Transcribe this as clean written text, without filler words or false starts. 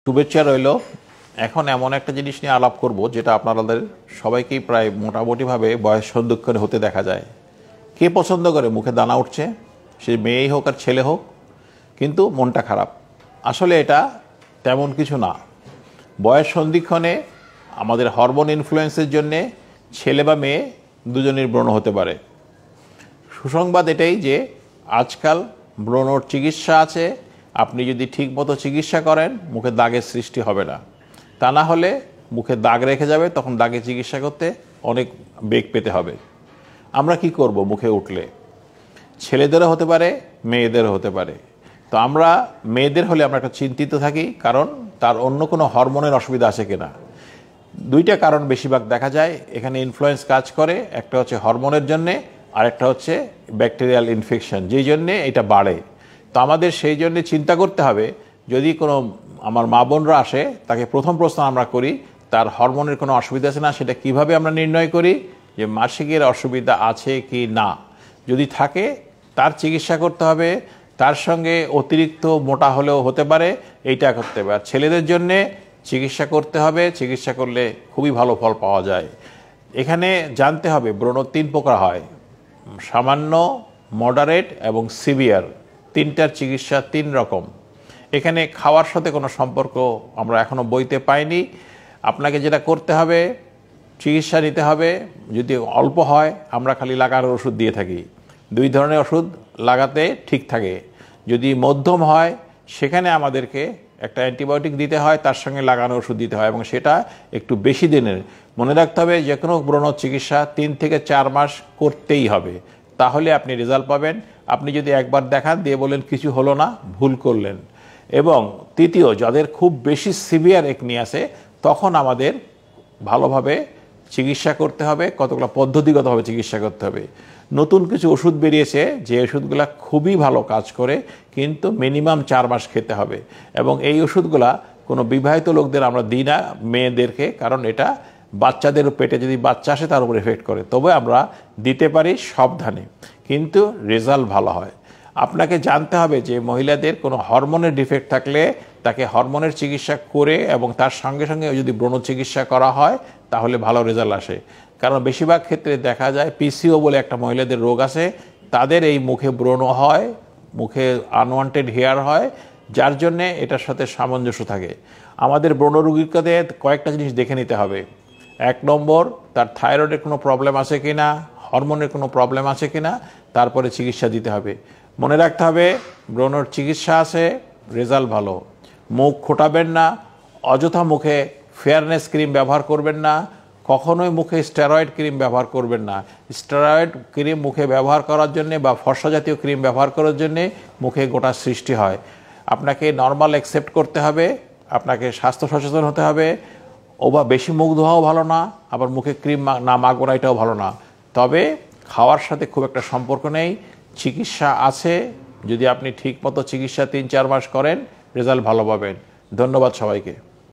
শুভেচ্ছা রইল। এখন এমন একটা জিনিস নিয়ে আলাপ করব যেটা আপনাদের সবাইকেই প্রায় মোটামুটিভাবে বয়স সন্ধিক্ষণে হতে দেখা যায়। কে পছন্দ করে মুখে দানা উঠছে, সে মেয়েই হোক আর ছেলে হোক, কিন্তু মনটা খারাপ। আসলে এটা তেমন কিছু না। বয়স সন্ধিক্ষণে আমাদের হরমোন ইনফ্লুয়েন্সের জন্যে ছেলে বা মেয়ে দুজনের ব্রণ হতে পারে। সুসংবাদ এটাই যে আজকাল ব্রণর চিকিৎসা আছে। আপনি যদি ঠিকমতো চিকিৎসা করেন মুখে দাগের সৃষ্টি হবে না। তা না হলে মুখে দাগ রেখে যাবে, তখন দাগে চিকিৎসা করতে অনেক বেগ পেতে হবে। আমরা কি করব মুখে উঠলে? ছেলেদেরও হতে পারে, মেয়েদেরও হতে পারে। তো আমরা মেয়েদের হলে আমরা একটা চিন্তিত থাকি, কারণ তার অন্য কোনো হরমোনের অসুবিধা আছে কিনা। দুইটা কারণ বেশিরভাগ দেখা যায় এখানে ইনফ্লুয়েন্স কাজ করে। একটা হচ্ছে হরমোনের জন্যে, আর একটা হচ্ছে ব্যাকটেরিয়াল ইনফেকশন, যেই জন্যে এটা বাড়ে। তো আমাদের সেই জন্যে চিন্তা করতে হবে, যদি কোনো আমার মা বোনরা আসে তাকে প্রথম প্রশ্ন আমরা করি তার হরমোনের কোনো অসুবিধা আছে না। সেটা কিভাবে আমরা নির্ণয় করি যে মাসিকের অসুবিধা আছে কি না। যদি থাকে তার চিকিৎসা করতে হবে। তার সঙ্গে অতিরিক্ত মোটা হলেও হতে পারে, এইটা করতে হবে। আর ছেলেদের জন্যে চিকিৎসা করতে হবে, চিকিৎসা করলে খুবই ভালো ফল পাওয়া যায়। এখানে জানতে হবে ব্রণ 3 প্রকার হয়: সামান্য, মডারেট এবং সিভিয়ার। তিনটার চিকিৎসা 3 রকম। এখানে খাওয়ার সাথে কোনো সম্পর্ক আমরা এখনও বইতে পাইনি। আপনাকে যেটা করতে হবে, চিকিৎসা নিতে হবে। যদি অল্প হয় আমরা খালি লাগানোর ওষুধ দিয়ে থাকি। 2 ধরনের ওষুধ লাগাতে ঠিক থাকে। যদি মধ্যম হয় সেখানে আমাদেরকে একটা অ্যান্টিবায়োটিক দিতে হয়, তার সঙ্গে লাগানোর ওষুধ দিতে হয়, এবং সেটা একটু বেশি দিনের। মনে রাখতে হবে যে কোনো ব্রণ চিকিৎসা 3 থেকে 4 মাস করতেই হবে, তাহলে আপনি রেজাল্ট পাবেন। আপনি যদি একবার দেখান দিয়ে বলেন কিছু হলো না, ভুল করলেন। এবং তৃতীয়, যাদের খুব বেশি সিভিয়ার একনি আছে, তখন আমাদের ভালোভাবে চিকিৎসা করতে হবে, কতগুলো পদ্ধতিগতভাবে চিকিৎসা করতে হবে। নতুন কিছু ওষুধ বেরিয়েছে যে ওষুধগুলো খুবই ভালো কাজ করে, কিন্তু মিনিমাম 4 মাস খেতে হবে। এবং এই ওষুধগুলা কোনো বিবাহিত লোকদের আমরা দিই না, মেয়েদেরকে, কারণ এটা বাচ্চাদের পেটে যদি বাচ্চা আসে তার উপর এফেক্ট করে। তবে আমরা দিতে পারি সাবধানে, কিন্তু রেজাল্ট ভালো হয়। আপনাকে জানতে হবে যে মহিলাদের কোনো হরমোনের ডিফেক্ট থাকলে তাকে হরমোনের চিকিৎসা করে এবং তার সঙ্গে সঙ্গে যদি ব্রণ চিকিৎসা করা হয় তাহলে ভালো রেজাল্ট আসে। কারণ বেশিরভাগ ক্ষেত্রে দেখা যায় পিসিও বলে একটা মহিলাদের রোগ আছে, তাদের এই মুখে ব্রণ হয়, মুখে আনওয়ান্টেড হেয়ার হয়, যার জন্যে এটার সাথে সামঞ্জস্য থাকে। আমাদের ব্রণ রোগীকে কয়েকটা জিনিস দেখে নিতে হবে। 1 নম্বর, তার থাইরয়েডের কোনো প্রবলেম আছে কি না, হরমোনের কোনো প্রবলেম আছে কি না, তারপরে চিকিৎসা দিতে হবে। মনে রাখতে হবে ব্রণর চিকিৎসা আছে, রেজাল্ট ভালো। মুখ খোটাবেন না, অযথা মুখে ফেয়ারনেস ক্রিম ব্যবহার করবেন না, কখনোই মুখে স্টেরয়েড ক্রিম ব্যবহার করবেন না। স্টেরয়েড ক্রিম মুখে ব্যবহার করার জন্যে বা ফর্সা জাতীয় ক্রিম ব্যবহার করার জন্যে মুখে গোটা সৃষ্টি হয়। আপনাকে নর্মাল অ্যাকসেপ্ট করতে হবে, আপনাকে স্বাস্থ্য সচেতন হতে হবে। বেশি মুখ ধোয়াও ভালো না, আবার মুখে ক্রিম না মাখবো না, এটাও ভালো না। তবে খাওয়ার সাথে খুব একটা সম্পর্ক নেই, চিকিৎসা আছে। যদি আপনি ঠিকমতো চিকিৎসা 3-4 মাস করেন রেজাল্ট ভালো পাবেন। ধন্যবাদ সবাইকে।